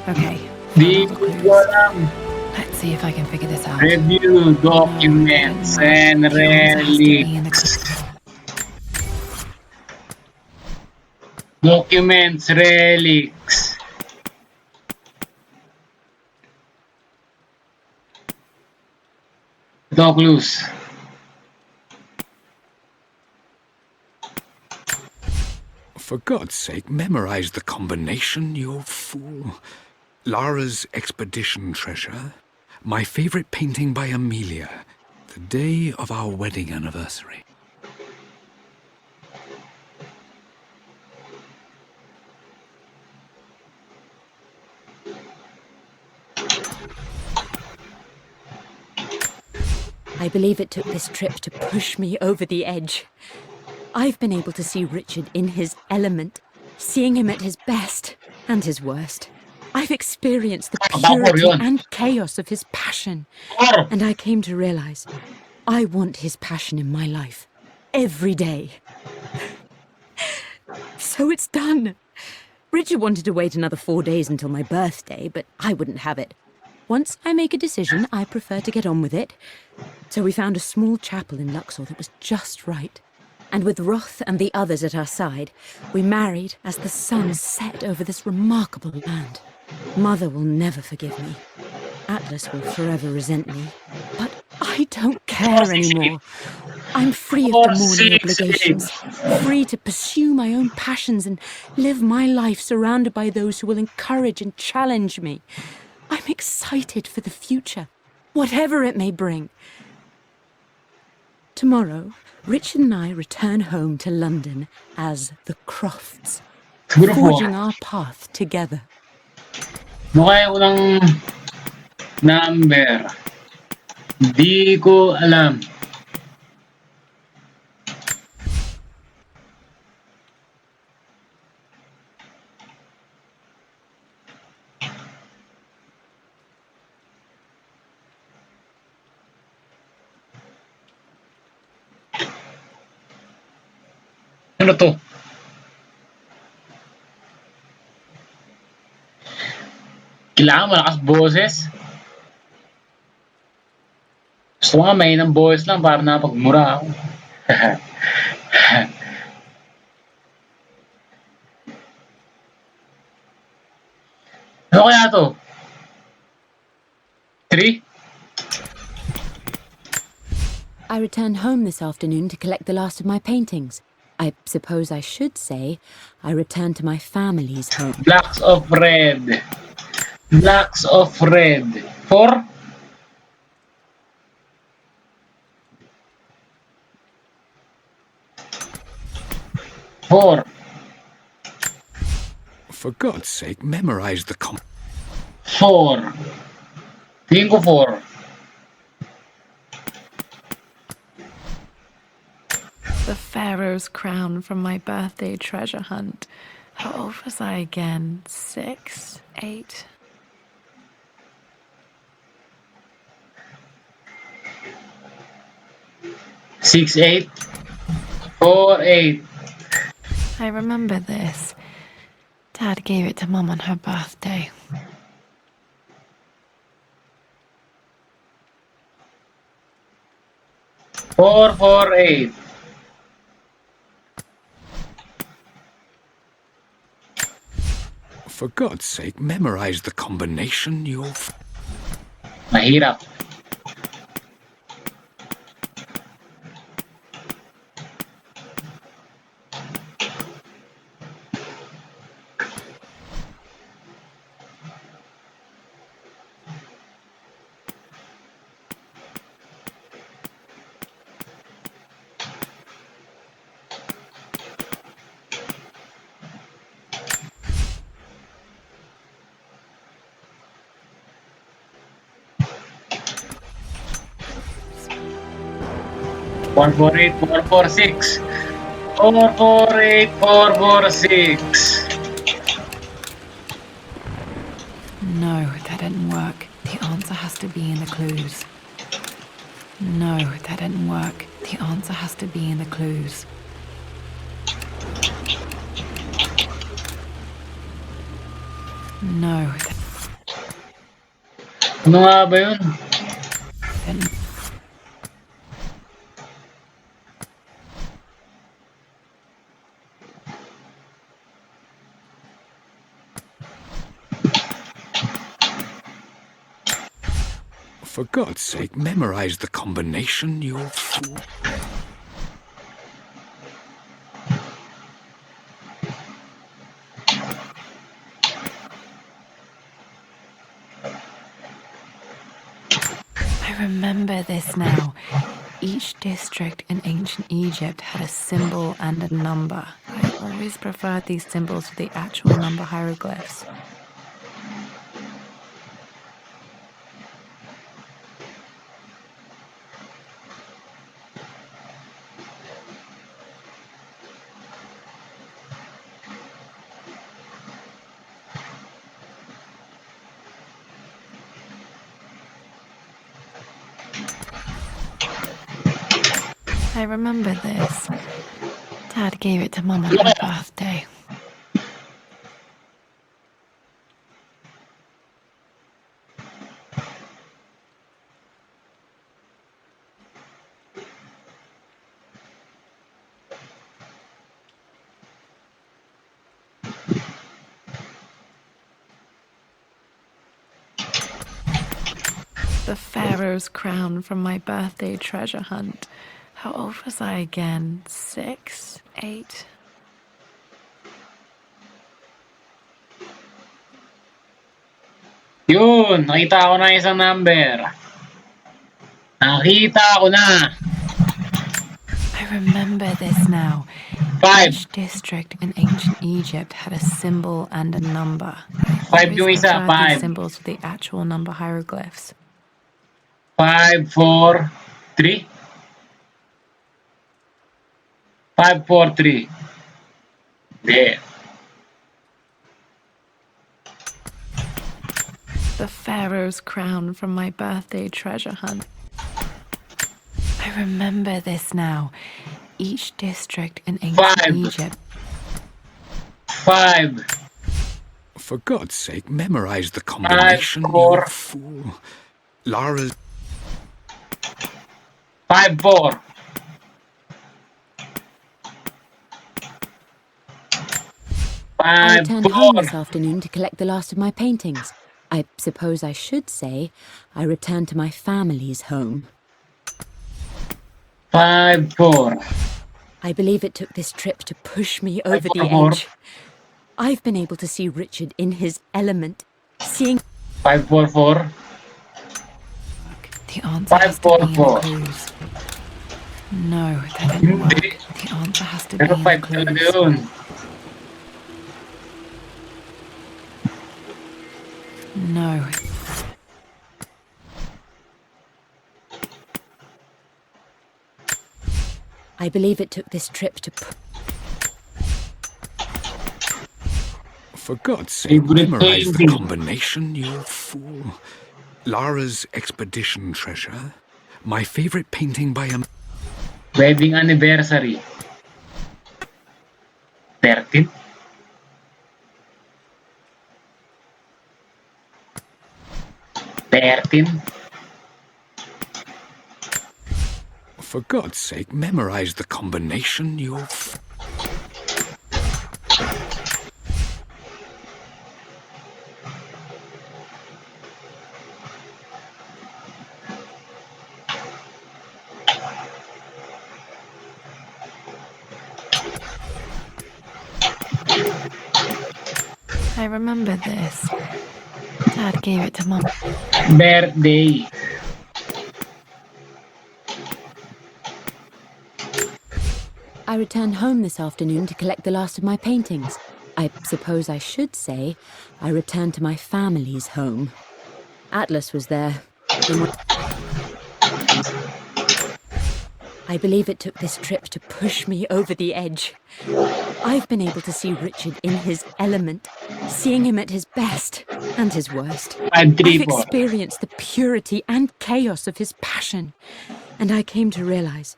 Okay. Di Found all the ko clues. alam. Let's see if I can figure this out. Review documents and The answer has to be in the relics. Documents, relics. Ito clues. For God's sake, memorize the combination, you fool. Lara's expedition treasure. My favorite painting by Amelia. The day of our wedding anniversary. I believe it took this trip to push me over the edge. I've been able to see Richard in his element, seeing him at his best and his worst. I've experienced the purity and chaos of his passion, and I came to realize I want his passion in my life every day. So it's done. Richard wanted to wait another 4 days until my birthday, but I wouldn't have it. Once I make a decision, I prefer to get on with it. So we found a small chapel in Luxor that was just right. And with Roth and the others at our side, we married as the sun set over this remarkable land. Mother will never forgive me. Atlas will forever resent me. But I don't care anymore. I'm free of demanding obligations, free to pursue my own passions and live my life surrounded by those who will encourage and challenge me. I'm excited for the future, whatever it may bring. Tomorrow, Richard and I return home to London as the Crofts, forging our path together. Ano kaya unang number? Di ko alam. Ano to? Kailangan malakas boses. Gusto nga may ng boses lang para napagmura ako. Ano kaya to? 3? I returned home this afternoon to collect the last of my paintings. I suppose I should say I returned to my family's home. Blacks of red. Blacks of red. 4? For God's sake, memorize the 4. Tingin ko 4. The Pharaoh's crown from my birthday treasure hunt. How old was I again? 6, 8? Six, 8. 4, 8. I remember this. Dad gave it to Mum on her birthday. Four, 4, 8. For God's sake, memorize the combination, you Mahirap. Four, 4, 8, 4, 4, 6. 4, 4, 8, 4, 4, 6. No, that didn't work. The answer has to be in the clues. No, that didn't work. The answer has to be in the clues. No. Ano nga ba yun? And For God's sake, memorize the combination, you fool. I remember this now. Each district in ancient Egypt had a symbol and a number. I always preferred these symbols to the actual number hieroglyphs. I remember this. Dad gave it to Mum on her birthday. The Pharaoh's crown from my birthday treasure hunt. How old was I again? 6? 8? Yun, nakita ko na isang number. Nakita ko na. I remember this now. 5. Each district in ancient Egypt had a symbol and a number. I 5 yung always isa, preferred these 5. symbols to the actual number hieroglyphs. 5, 4, 3. 5, 4, 3. There. The Pharaoh's crown from my birthday treasure hunt. I remember this now. Each district in ancient 5. Egypt. 5. For God's sake, memorize the combination, 5, you 4. fool. Lara's 5, 4. I 5, returned home this 4. afternoon to collect the last of my paintings. I suppose I should say I returned to my family's home. 5, 4. I believe it took this trip to push me over the 4. edge. I've been able to see Richard in his element, seeing 5, 4, 4. The answer has to 5, 4, be in the 4. clues. No, that didn't work. Hindi. The answer has to be Pero in 5 the talaga clues. yun. No. I believe it took this trip to For God's sake, Favorite memorize the painting. combination, you fool. Lara's expedition treasure. My favorite painting by a... Wedding anniversary. 13. For God's sake, memorize the combination, you... I remember this. Dad gave it to Mum. Birthday. I returned home this afternoon to collect the last of my paintings. I suppose I should say I returned to my family's home. Atlas was there. I believe it took this trip to push me over the edge. I've been able to see Richard in his element, seeing him at his best and his worst. 5, 3, I've 4. experienced the purity and chaos of his passion, and I came to realize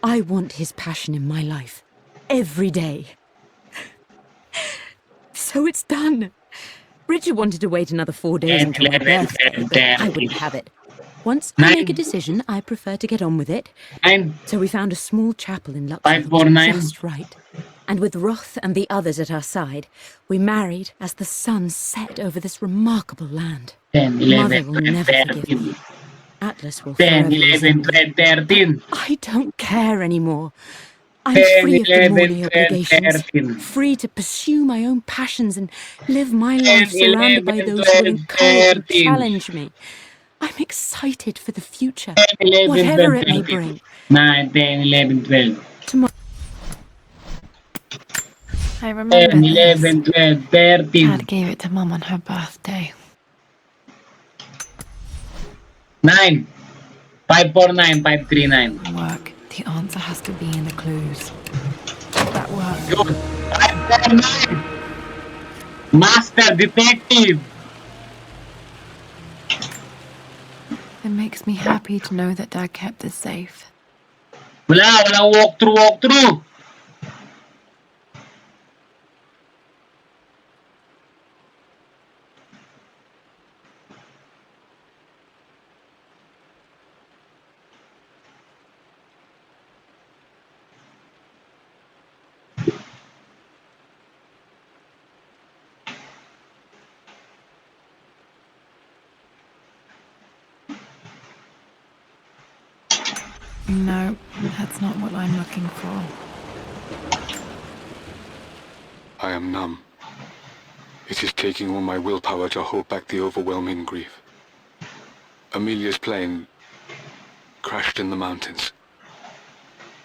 I want his passion in my life every day. So it's done. Richard wanted to wait another 4 days 10, until my 11, birthday, 12, but I 13. wouldn't have it. Once I make a 9, decision, I prefer to get on with it. 9, So we found a small chapel in Luxor 5, that 4, was 9. just right. And with Roth and the others at our side, we married as the sun set over this remarkable land. 10, Mother 11, will 12, never forgive 13. me. Atlas will 10, forever 11, resemble it. 12, 13. I don't care anymore. I'm 10, free of 11, demonic 12, obligations, 13. free to pursue my own passions and live my 10, life surrounded 11, by those who will 12, encourage and 13. challenge me. I'm excited for the future, 10, 11, whatever 12, it may 13. bring. 9, 10, 11, 12. Tomorrow. I 10, remember this. 11, 12, 13. Dad gave it to Mum on her birthday. 9. 5, 4, 9, 5, 3, 9. Work. The answer has to be in the clues. Did that work? Yun. 5, 4, 9. Master Detective. It makes me happy to know that Dad kept it safe. Walang walkthrough. No, that's not what I'm looking for. I am numb. It is taking all my willpower to hold back the overwhelming grief. Amelia's plane crashed in the mountains.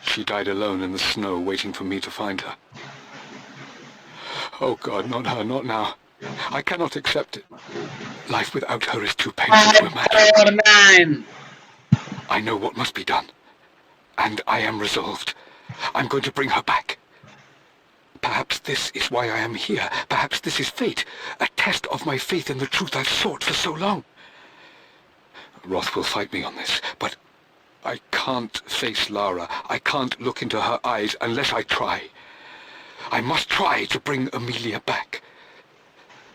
She died alone in the snow, waiting for me to find her. Oh God, not her, not now. I cannot accept it. Life without her is too painful to 5, imagine. 4, 9. I know what must be done. And I am resolved. I'm going to bring her back. Perhaps this is why I am here. Perhaps this is fate. A test of my faith in the truth I've sought for so long. Roth will fight me on this, but I can't face Lara. I can't look into her eyes unless I try. I must try to bring Amelia back.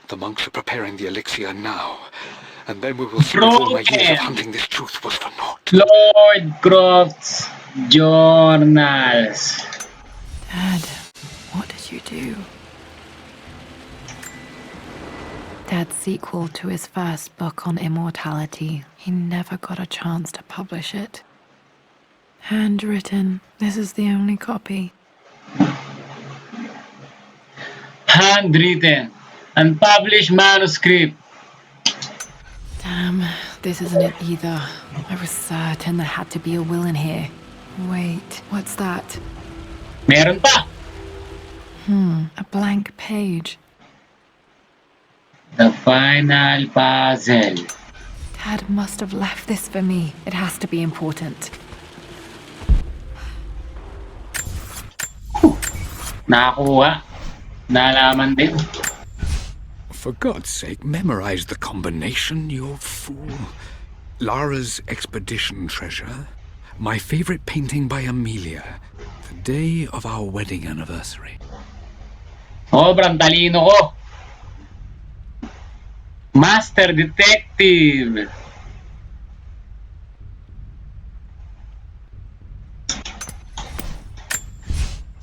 The monks are preparing the elixir now, and then we will see if all my years of hunting this truth was for naught. Lord Croft's journals. Dad, what did you do? Dad's sequel to his first book on immortality. He never got a chance to publish it. Handwritten. This is the only copy. Handwritten. Unpublished manuscript. Damn, this isn't it either. I was certain there had to be a will in here. Wait, what's that? Meron pa. A blank page. The final puzzle. Dad must have left this for me. It has to be important. Nakakuha. Nalaman din. For God's sake, memorize the combination, you fool. Lara's expedition treasure. My favorite painting by Amelia. The day of our wedding anniversary. Sobrang talino ko. Master Detective.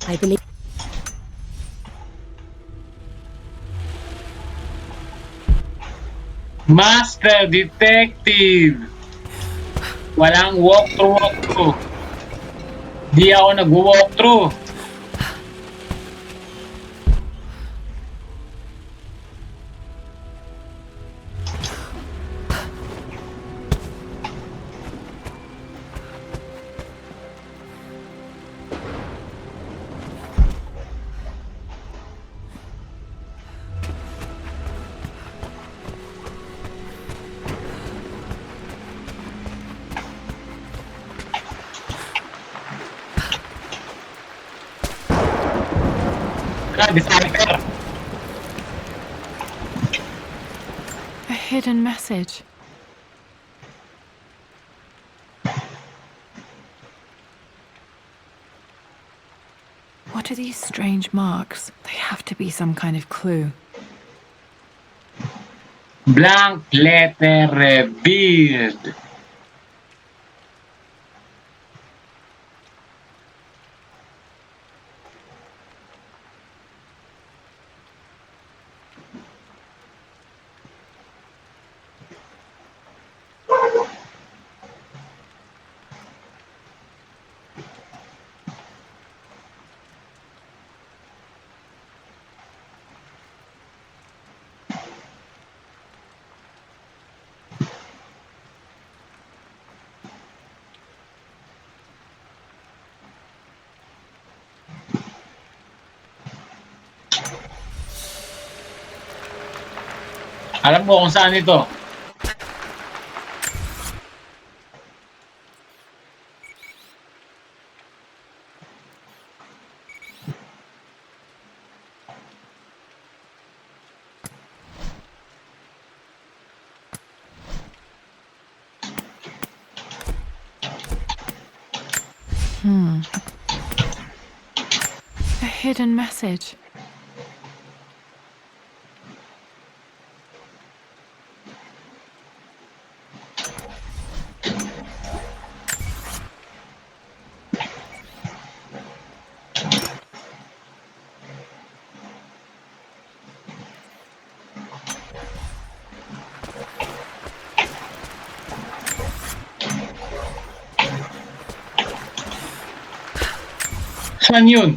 I believe. Master Detective. Walang walkthrough. Di ako nag-walkthrough. Decipher. A hidden message. What are these strange marks? They have to be some kind of clue. Blank letter revealed. Alam mo kung saan ito. A hidden message. Saan yun?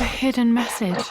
A hidden message.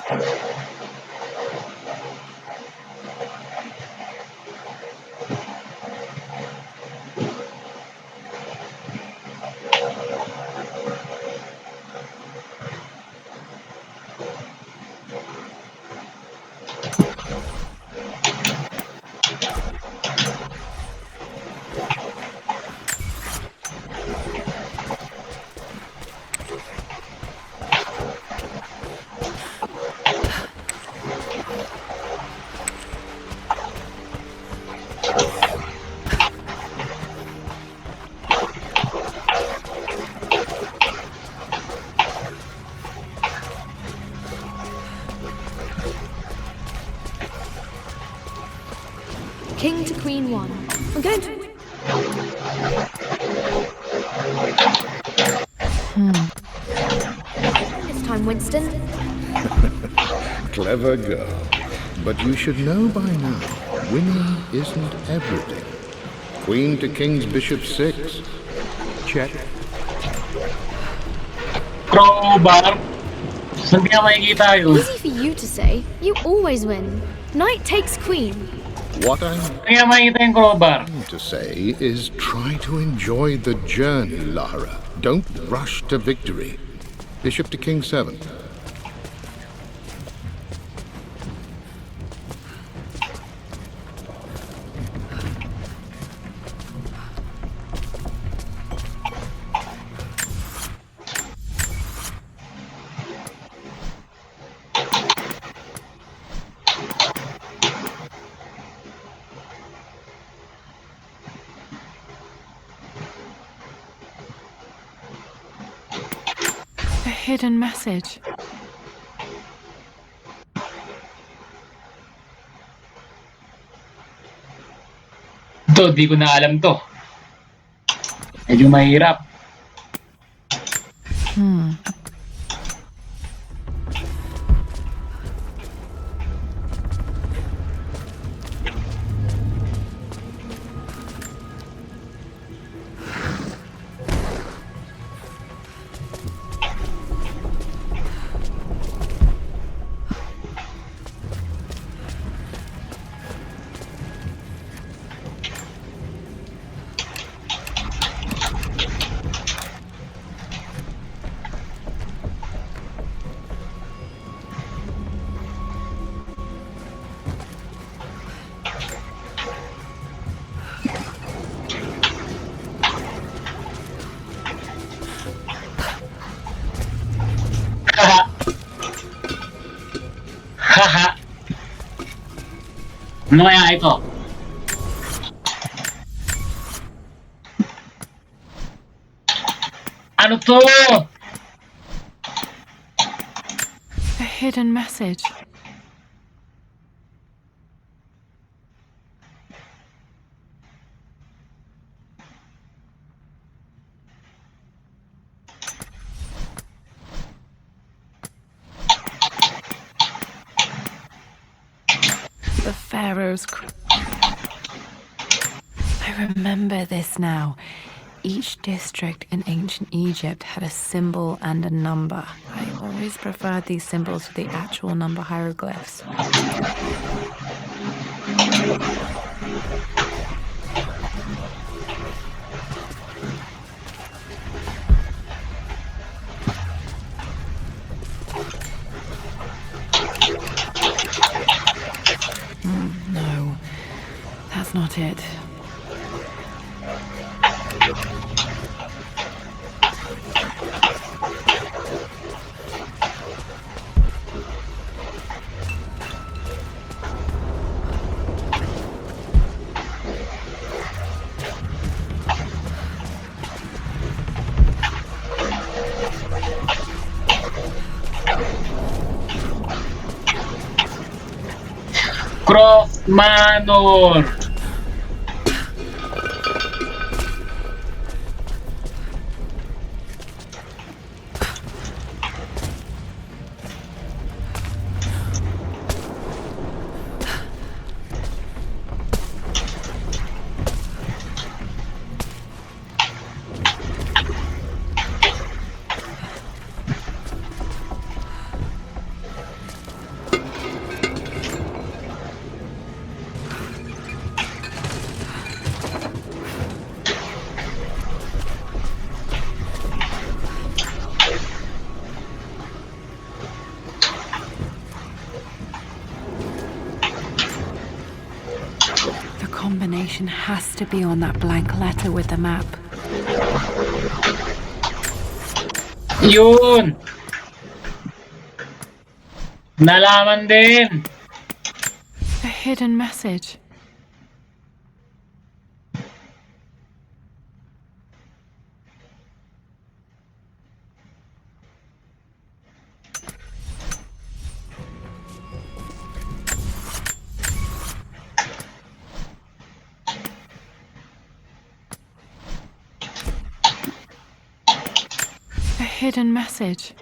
King to Queen 1. I'm going to... This time, Winston. Clever girl. But you should know by now, winning isn't everything. Queen to King's Bishop 6. Check. Crowbar. Saan ka makikita yun? Easy for you to say. You always win. Knight takes Queen. What I'm Saan ka makikita yung crowbar? trying to say is try to enjoy the journey, Lara. Don't rush to victory. Bishop to King 7. A hidden message. To, di ko na alam to. Medyo mahirap. Haha. Haha. Ano kaya ito? Ano to? A hidden message. The Pharaoh's. I remember this now. Each district in ancient Egypt had a symbol and a number. I always preferred these symbols to the actual number hieroglyphs. No, that's not it. Croft Manor. The combination has to be on that blank letter with the map. Yun! Nalaman din! A hidden message. A hidden message.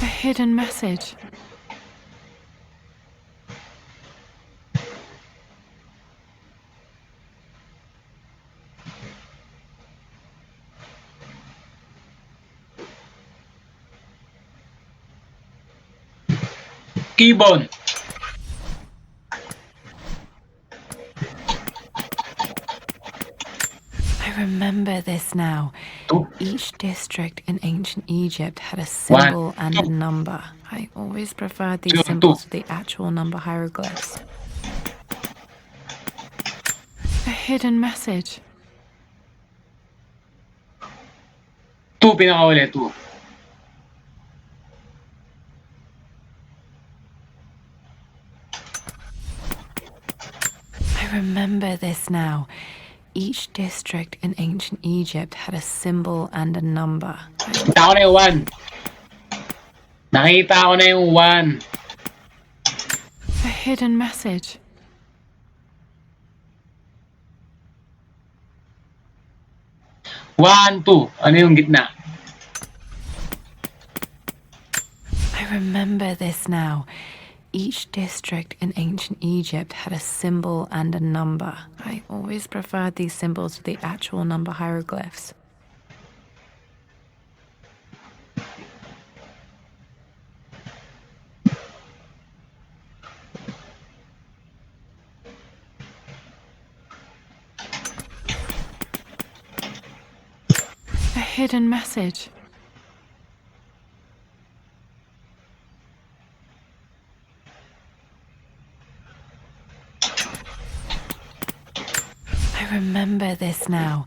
A hidden message. Kibon. I remember this now. Two. Each district in ancient Egypt had a symbol and a two. number. I always preferred these Two, symbols two. to the actual number hieroglyphs. A hidden message. 2, pinakauli, 2. I remember this now. Each district in ancient Egypt had a symbol and a number. Nakita ko na yung 1. Nakita ko na yung 1. A hidden message. One, 2. Ano yung gitna? I remember this now. Each district in ancient Egypt had a symbol and a number. I always preferred these symbols to the actual number hieroglyphs. A hidden message. I remember this now.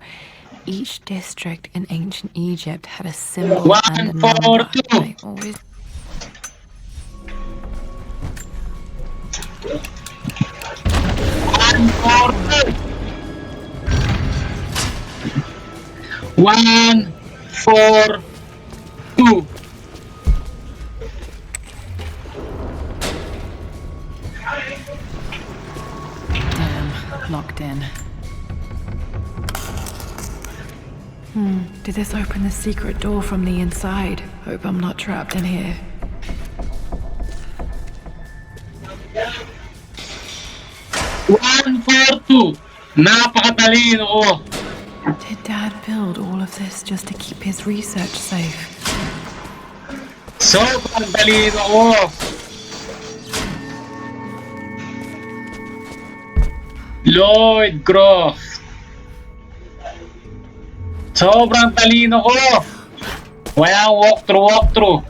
Each district in ancient Egypt had a symbol and a 1, 4, number. 2. I always 1, 4, 2. 1, 4, 2. Damn, locked in. Did this open the secret door from the inside? Hope I'm not trapped in here. One, 4, 2. Napakatalino ko. Did Dad build all of this just to keep his research safe? Sobrang talino ko. Lloyd Croft. Sobrang talino ko. Walang walkthrough.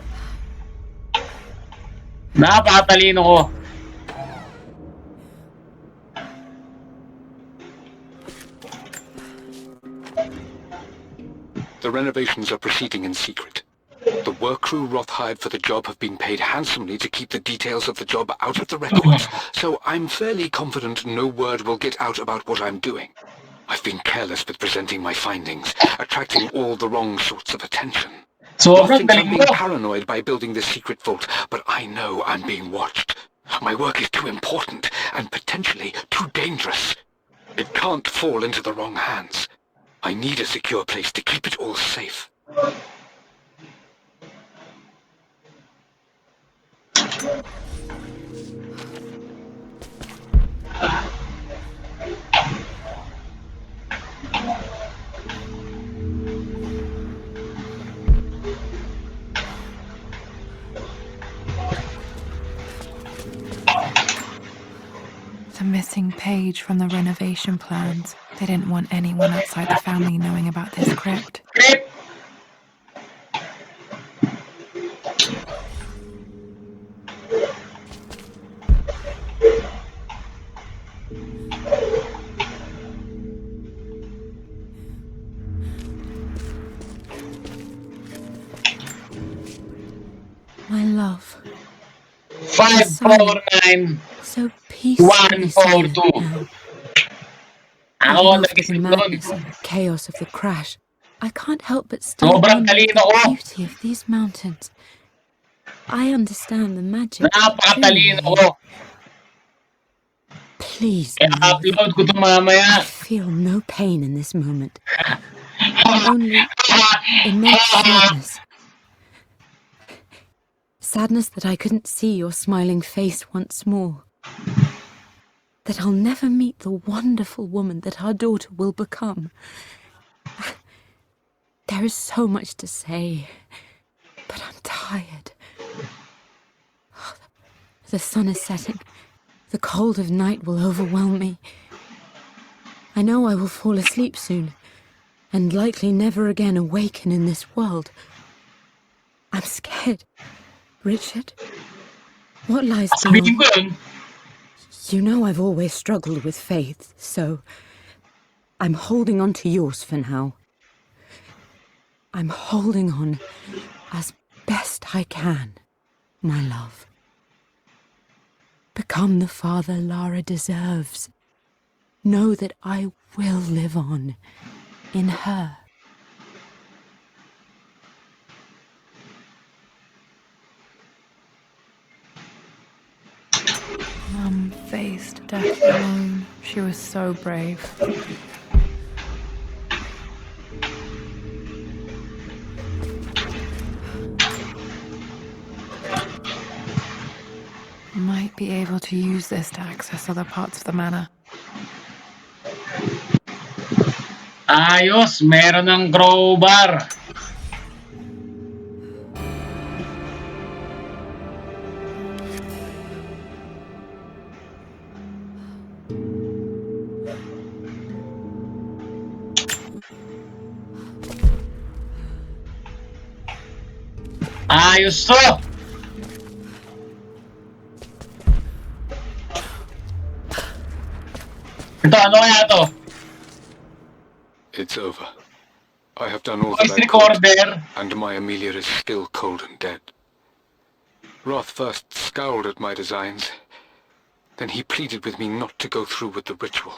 Napakatalino ko. The renovations are proceeding in secret. The work crew Roth hired for the job have been paid handsomely to keep the details of the job out of the records, so I'm fairly confident no word will get out about what I'm doing. I've been careless with presenting my findings, attracting all the wrong sorts of attention. Roth Sobrang thinks I'm galing being ko. paranoid by building this secret vault, but I know I'm being watched. My work is too important and potentially too dangerous. It can't fall into the wrong hands. I need a secure place to keep it all safe. The missing page from the renovation plans. They didn't want anyone outside the family knowing about this crypt. Trip. My love, 5, 4, 9. so peacefully 1, 4, silent 2. now. Ako Even after the nagising doon. madness and chaos of the crash, I can't help but still Sobrang wonder at talino ko. the beauty of these mountains. I understand the magic. Napakatalino truly. ko. Please know that I-upload ko ito I mamaya. feel no pain in this moment. Only immense sadness. Sadness that I couldn't see your smiling face once more. That I'll never meet the wonderful woman that our daughter will become. There is so much to say, but I'm tired. The sun is setting. The cold of night will overwhelm me. I know I will fall asleep soon, and likely never again awaken in this world. I'm scared. Richard, what lies Sabihin beyond? ko yun. You know I've always struggled with faith, so I'm holding on to yours for now. I'm holding on as best I can, my love. Become the father Lara deserves. Know that I will live on in her. Mum faced death alone. She was so brave. Might be able to use this to access other parts of the manor. Ayos, meron ng crowbar. Ayos to! Ito, ano kaya to? It's over. I have done all Voice that I could, recorder. and my Amelia is still cold and dead. Roth first scowled at my designs. Then he pleaded with me not to go through with the ritual.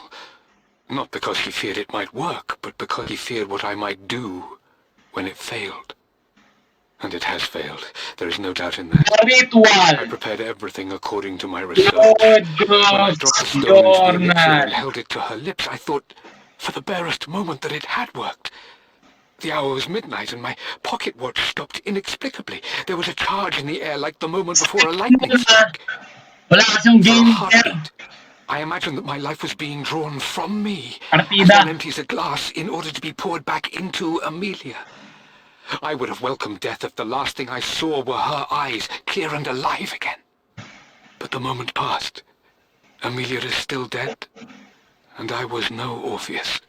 Not because he feared it might work, but because he feared what I might do when it failed. And it has failed. There is no doubt in that. Ritual. I prepared everything according to my research. Lord When I Gross dropped the stone into the elixir Journal. and held it to her lips, I thought for the barest moment that it had worked. The hour was midnight and my pocket watch stopped inexplicably. There was a charge in the air like the moment before a lightning strike. Wala kasi yung For a game heartbeat, I imagined that my life was being drawn from me as Partida. one empties a glass in order to be poured back into Amelia. I would have welcomed death if the last thing I saw were her eyes, clear and alive again. But the moment passed. Amelia is still dead, and I was no Orpheus.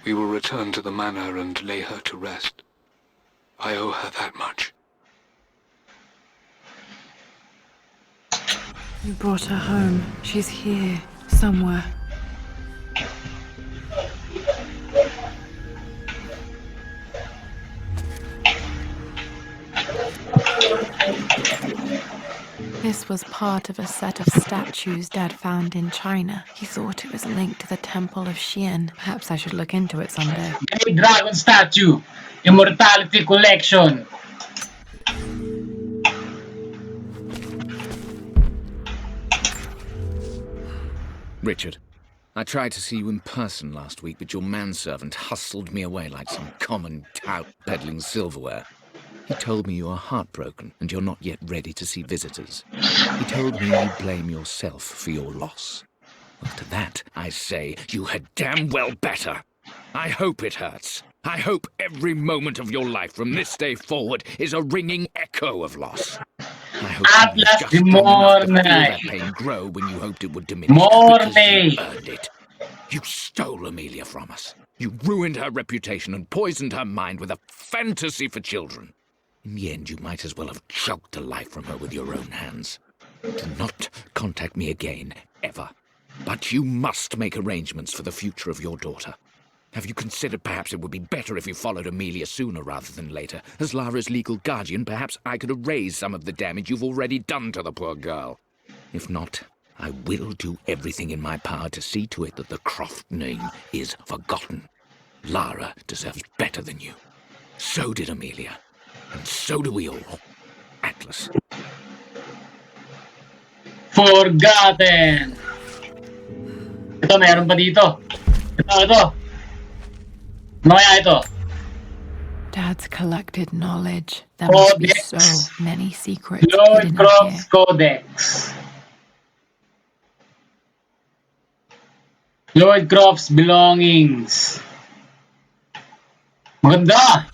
We will return to the manor and lay her to rest. I owe her that much. You brought her home. She's here, somewhere. This was part of a set of statues Dad found in China. He thought it was linked to the Temple of Xian. Perhaps I should look into it someday. Great Dragon Statue. Immortality Collection. Richard, I tried to see you in person last week, but your manservant hustled me away like some common tout peddling silverware. He told me you are heartbroken and you're not yet ready to see visitors. He told me you blame yourself for your loss. Well, to that, I say you had damn well better. I hope it hurts. I hope every moment of your life from this day forward is a ringing echo of loss. I hope At you were last, just the strong enough to feel that morning. pain grow when you hoped it would diminish because you earned it. You stole Amelia from us. You ruined her reputation and poisoned her mind with a fantasy for children. In the end, you might as well have choked the life from her with your own hands. Do not contact me again, ever. But you must make arrangements for the future of your daughter. Have you considered perhaps it would be better if you followed Amelia sooner rather than later? As Lara's legal guardian, perhaps I could erase some of the damage you've already done to the poor girl. If not, I will do everything in my power to see to it that the Croft name is forgotten. Lara deserves better than you. So did Amelia. And so do we all. Atlas. Forgotten. Ito, meron pa dito. Ito. Ano kaya ito? Dad's collected knowledge. There must be Codex. so many secrets Lloyd hidden in Croft's here. Codex. Lloyd Croft's belongings. Maganda!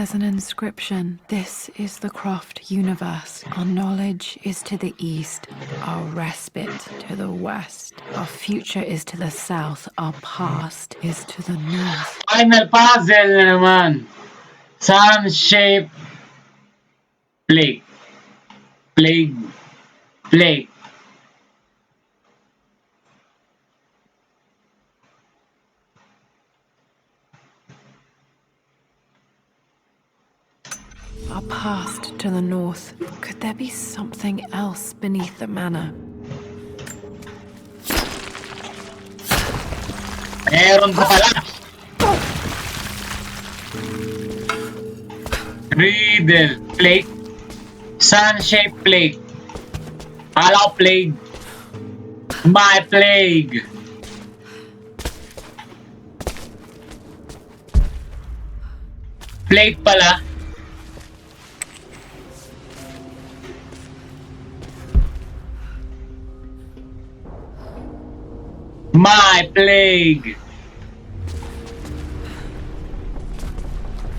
There's an inscription. This is the Croft universe. Our knowledge is to the east, our respite to the west. Our future is to the south, our past is to the north. Final puzzle na naman. Sun-shaped plague. Plague. Our past to the north. Could there be something else beneath the manor? Meron pa pala. Riddle. Plague. Sun-shaped plague. Akala ko plague. My plague. Plague pala. My plague.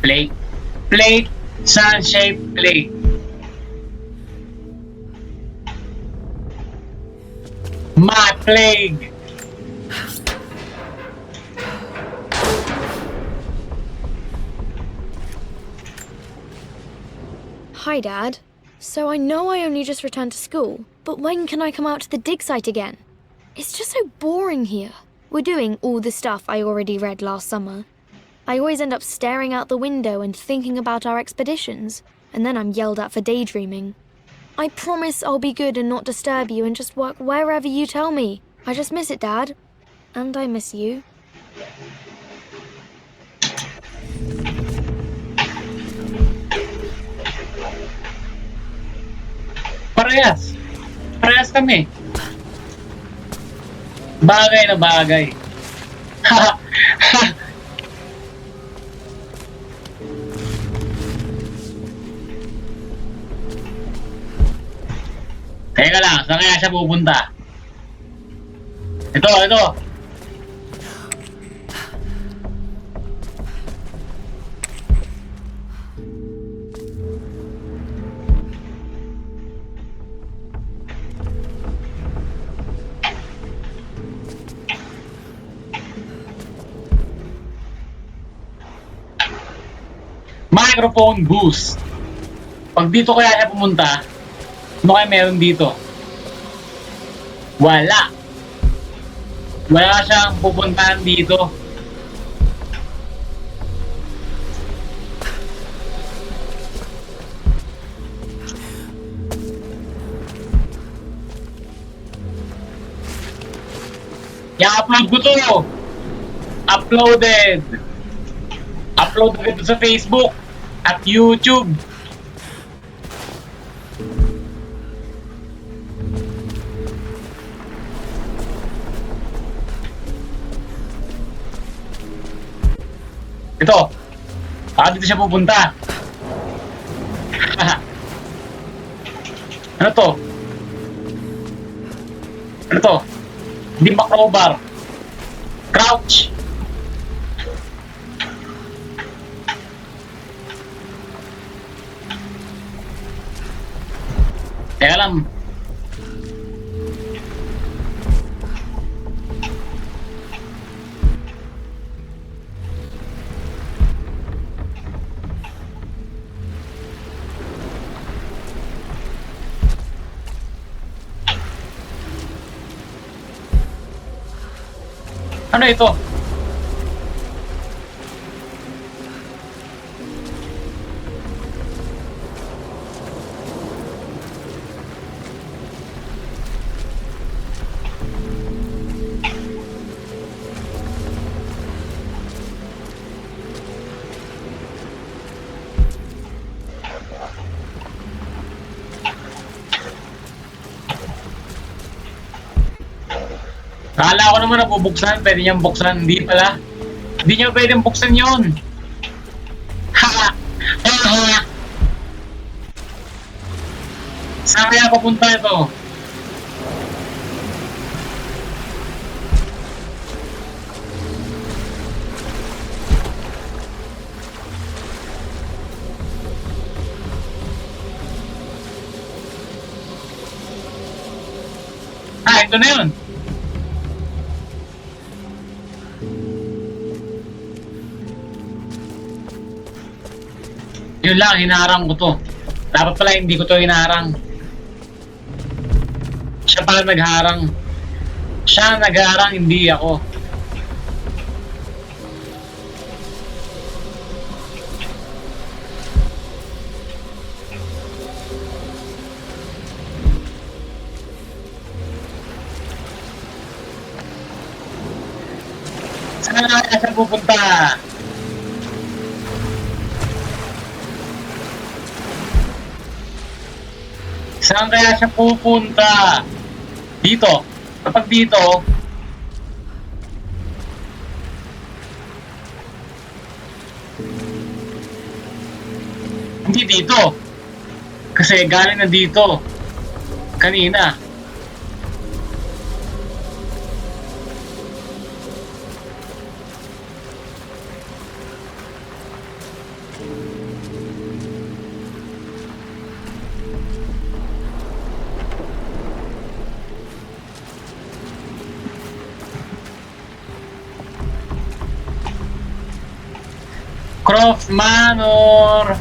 Plague. Sun-shaped plague. My plague. Hi, Dad. So I know I only just returned to school, but when can I come out to the dig site again? It's just so boring here. We're doing all the stuff I already read last summer. I always end up staring out the window and thinking about our expeditions, and then I'm yelled at for daydreaming. I promise I'll be good and not disturb you and just work wherever you tell me. I just miss it, Dad. And I miss you. Parehas kami. Bagay na bagay. Teka lang, saan kaya siya pupunta? Ito. Microphone boost. Pag dito kaya siya pumunta, ano kaya meron dito? Wala siyang pupuntahan dito. I-upload ko to. Uploaded ko sa Facebook at YouTube. Ito. Dito siya pupunta. Ano to? Hindi macrobar. Crouch. Teka lang. Ano ito? Akala ko naman nabubuksan, pwede niyang buksan. Hindi pala. Hindi niya pwedeng buksan yun. Saan kaya papunta ito? kwento na yun. Yun lang, hinaharang ko to. Dapat pala hindi ko to hinaharang. Siya pala nagharang. Siya nagharang, hindi ako. Saan na kaya siya pupunta? Saan kaya siya pupunta? Dito. Kapag dito, hindi dito. Kasi galing na dito. Kanina. Croft Manor.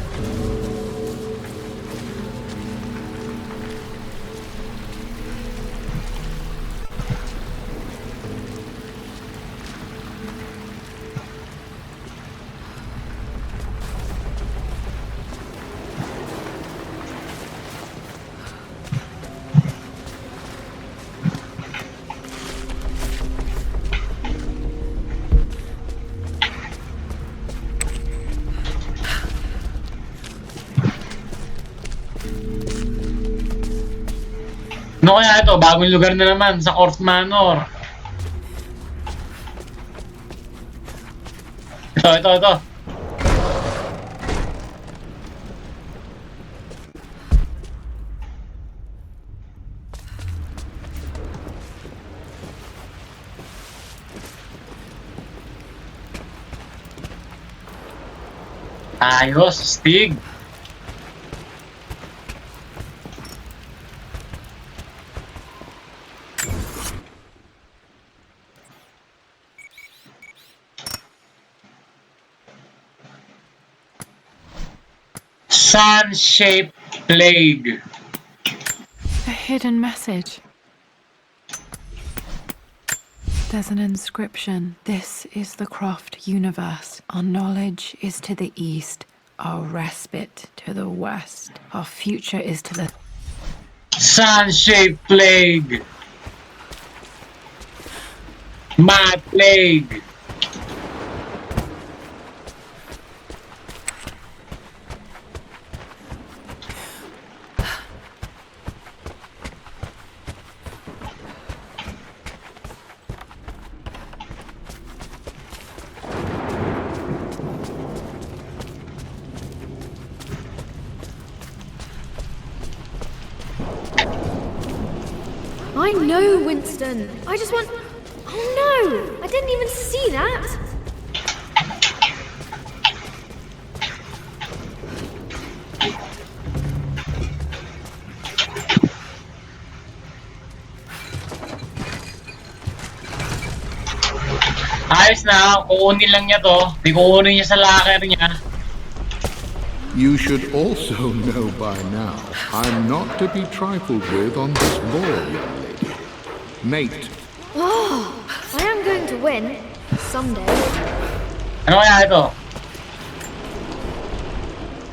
Ano kaya ito? Bagong lugar na naman sa Croft Manor. Ito. Ayos, Stig. Sun-shaped plague. A hidden message. There's an inscription. This is the Croft universe. Our knowledge is to the east, our respite to the west. Our future is to the... Sun-shaped plague. Mad plague. I know, Winston. I just want... Oh no! I didn't even see that! Ayos na, kukunin lang niya to. Di kukunin niya sa locker niya. You should also know by now, I'm not to be trifled with on this ball, young lady. Mate. Oh, I am going to win. Someday. Ano kaya ito?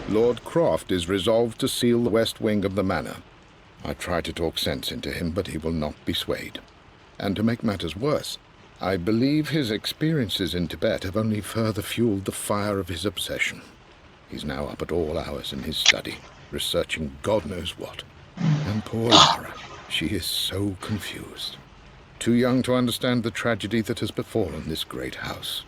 Lord Croft is resolved to seal the west wing of the manor. I tried to talk sense into him, but he will not be swayed. And to make matters worse, I believe his experiences in Tibet have only further fueled the fire of his obsession. He's now up at all hours in his study, researching God knows what. And poor Lara, she is so confused. Too young to understand the tragedy that has befallen this great house.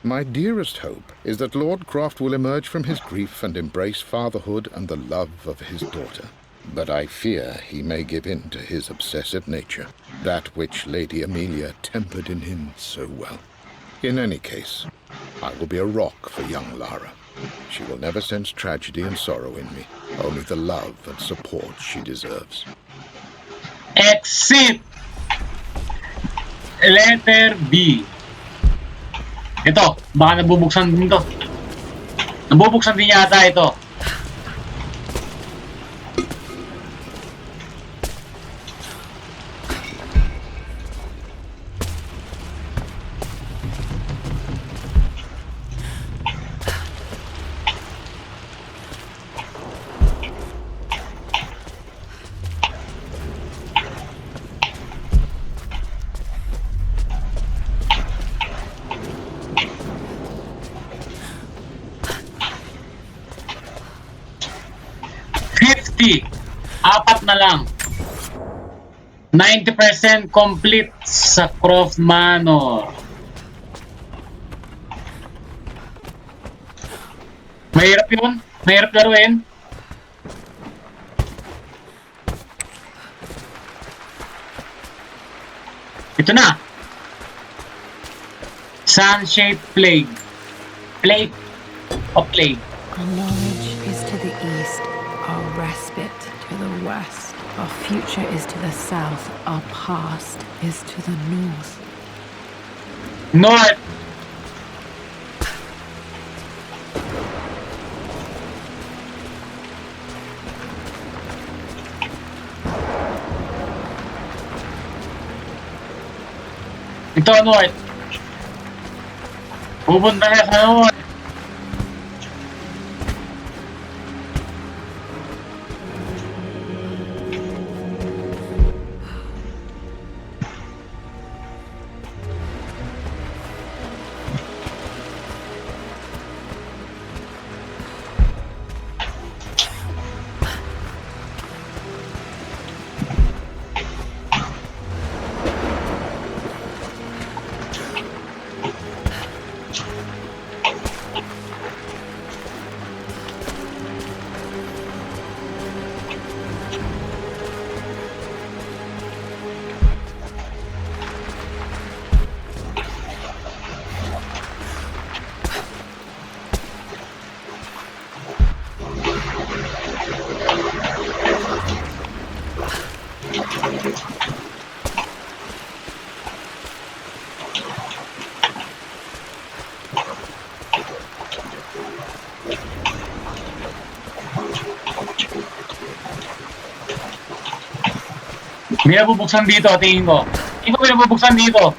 My dearest hope is that Lord Croft will emerge from his grief and embrace fatherhood and the love of his daughter. But I fear he may give in to his obsessive nature, that which Lady Amelia tempered in him so well. In any case, I will be a rock for young Lara. She will never sense tragedy and sorrow in me, only the love and support she deserves. Exit! Letter B. Ito, baka nabubuksan din to. Nabubuksan din yata ito. Apat na lang. 90% complete sa Croft Manor. Mahirap yun? Mahirap laruin? Ito na. Sunshade Plague. Plague o plague? Our knowledge is to the east, our respite to the west. Our future is to the south, our past is to the north. North. Ito, North. Pupunta ka sa North. May nabubuksan dito, tingin ko. Tingin ko may nabubuksan dito.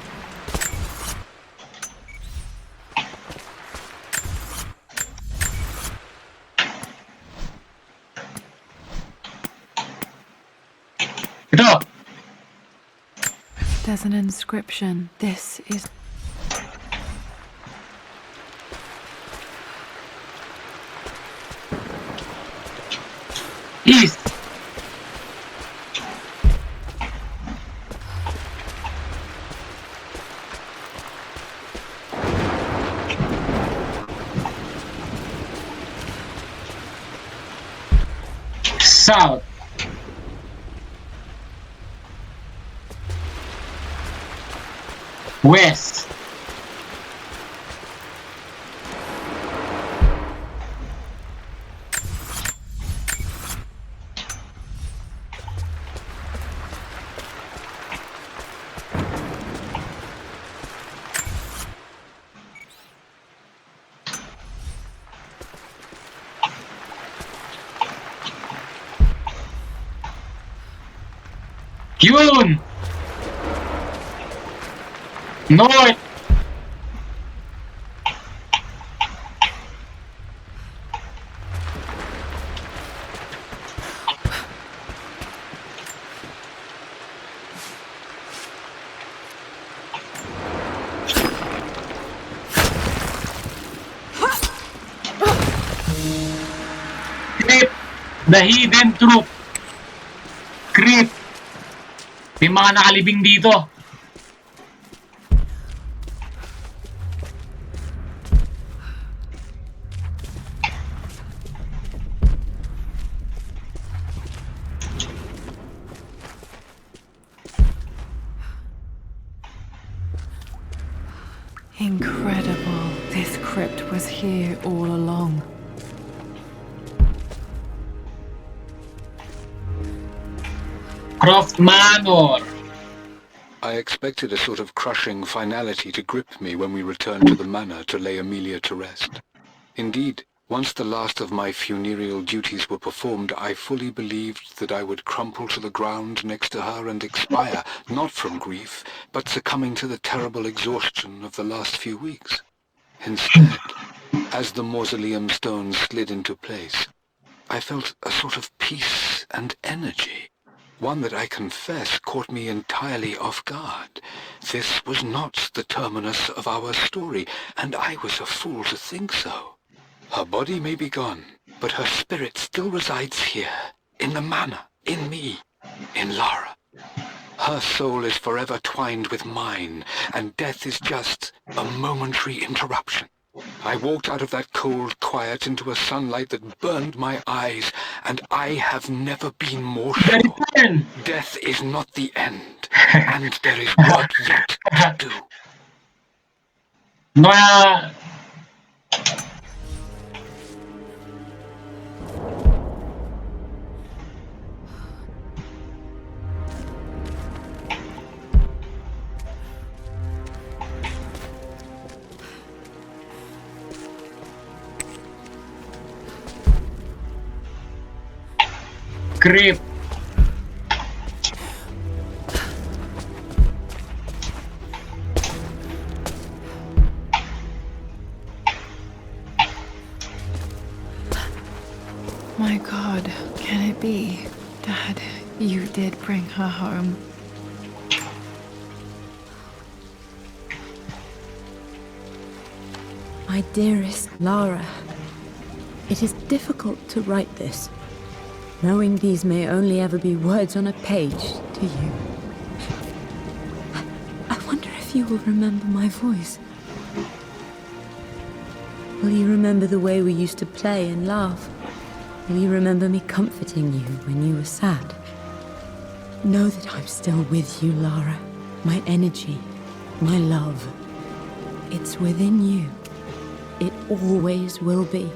Ito! There's an inscription. This is... East! South. West. Yun! North! Creep! The hidden truth! Creep! May mga nakalibing dito. incredible. This crypt was here all along. Croft Manor. I expected a sort of crushing finality to grip me when we returned to the manor to lay Amelia to rest. Indeed, once the last of my funereal duties were performed, I fully believed that I would crumple to the ground next to her and expire, not from grief, but succumbing to the terrible exhaustion of the last few weeks. Instead, as the mausoleum stones slid into place, I felt a sort of peace and energy, one that I confess caught me entirely off guard. This was not the terminus of our story, and I was a fool to think so. Her body may be gone, but her spirit still resides here, in the manor, in me, in Lara. Her soul is forever twined with mine, and death is just a momentary interruption. I walked out of that cold quiet into a sunlight that burned my eyes, and I have never been more sure. Death is not the end, and there is work yet to do. Mga... Creep. My God, can it be? Dad, you did bring her home. My dearest Lara, it is difficult to write this, knowing these may only ever be words on a page to you. I wonder if you will remember my voice. Will you remember the way we used to play and laugh? Will you remember me comforting you when you were sad? Know that I'm still with you, Lara. My energy, my love. It's within you. It always will be.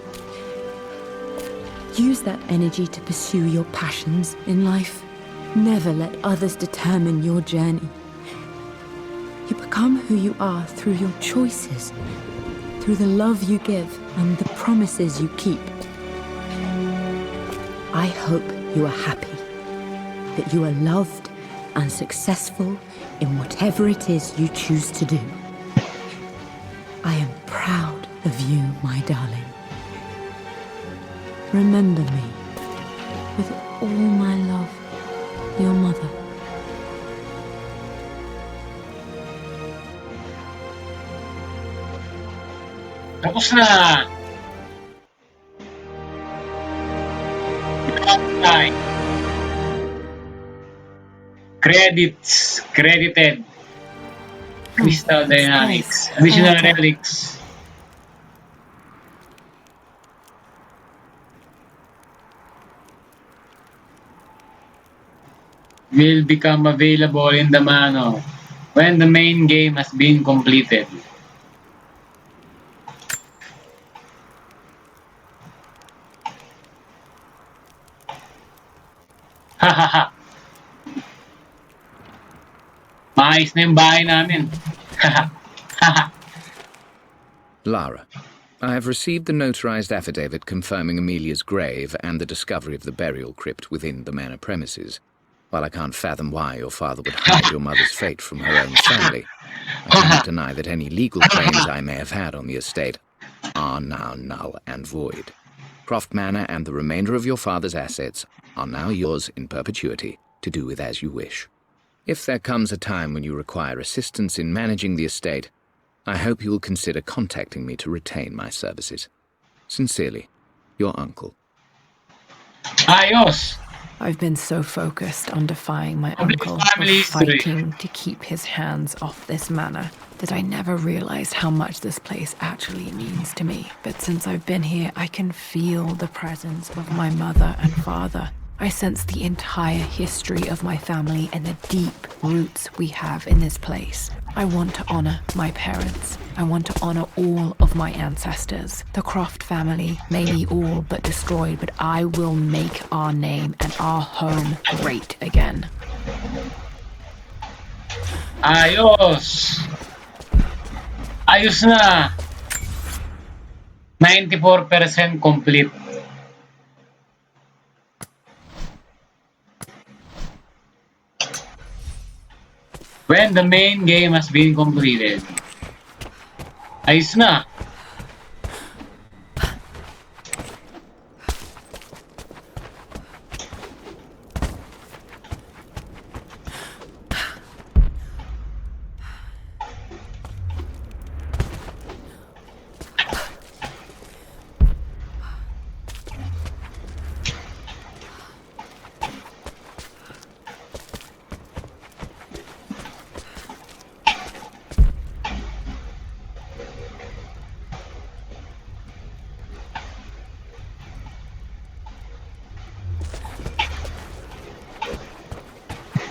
Use that energy to pursue your passions in life. Never let others determine your journey. You become who you are through your choices, through the love you give and the promises you keep. I hope you are happy, that you are loved and successful in whatever it is you choose to do. I am proud of you, my darling. Remember me, with all my love, your mother. Tapos na! Credits. Credited. Crystal Dynamics. Additional relics. Will become available in the manor when the main game has been completed. Hahaha. Maayos na yung bahay namin. Lara, I have received the notarized affidavit confirming Amelia's grave and the discovery of the burial crypt within the manor premises. While I can't fathom why your father would hide your mother's fate from her own family, I cannot deny that any legal claims I may have had on the estate are now null and void. Croft Manor and the remainder of your father's assets are now yours in perpetuity to do with as you wish. If there comes a time when you require assistance in managing the estate, I hope you will consider contacting me to retain my services. Sincerely, your uncle. Ayos! I've been so focused on defying my Complete uncle, family or history. fighting to keep his hands off this manor, that I never realized how much this place actually means to me. But since I've been here, I can feel the presence of my mother and father. I sense the entire history of my family and the deep roots we have in this place. I want to honor my parents. I want to honor all of my ancestors. The Croft family may be all but destroyed, but I will make our name and our home great again. Ayos! Ayos na! 94% complete. When the main game has been completed. Ayos na!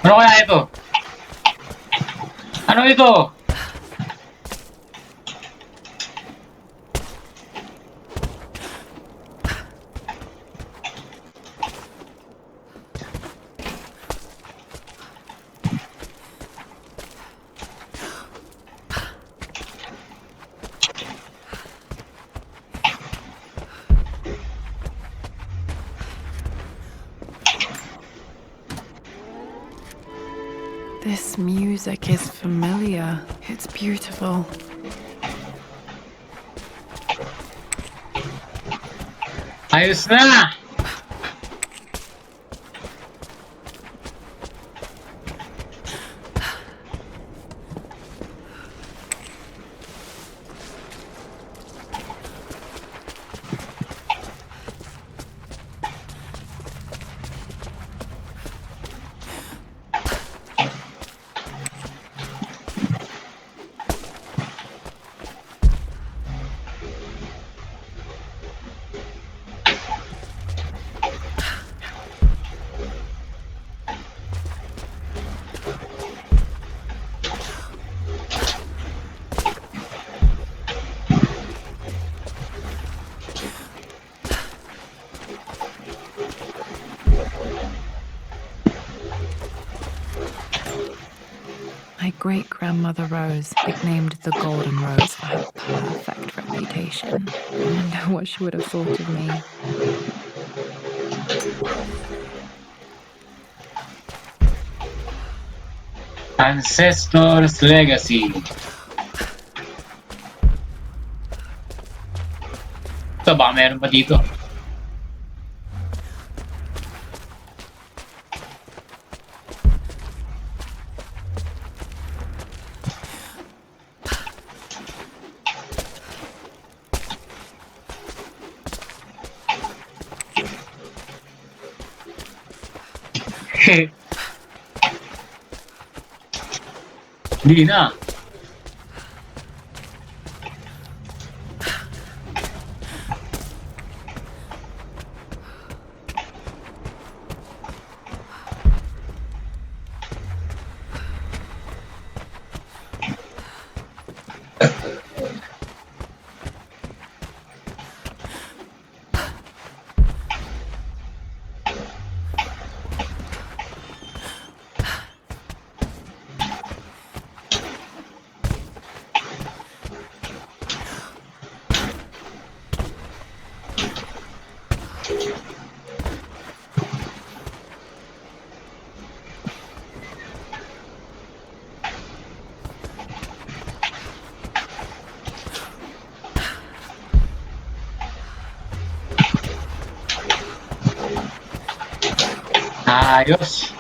Ano kaya ito? Ano ito? This music is familiar. It's beautiful. Ayos na! My great-grandmother Rose, nicknamed the Golden Rose for her perfect reputation. I wonder what she would have thought of me. Ancestor's Legacy. Ito, baka meron pa dito. Hindi na. Ayos.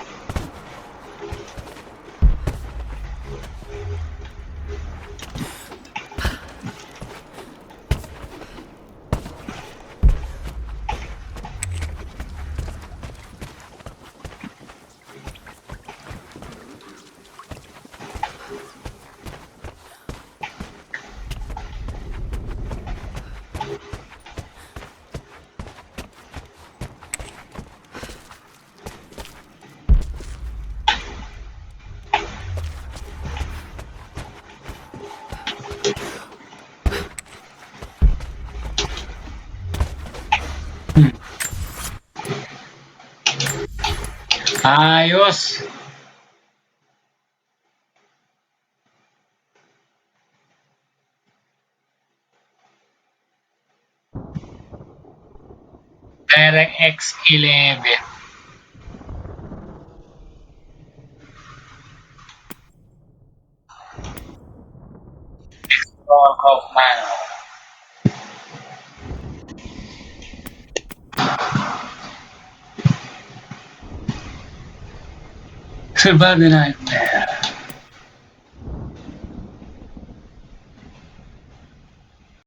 Ayos. mereng X11. Explore Kaufman. Survive the nightmare.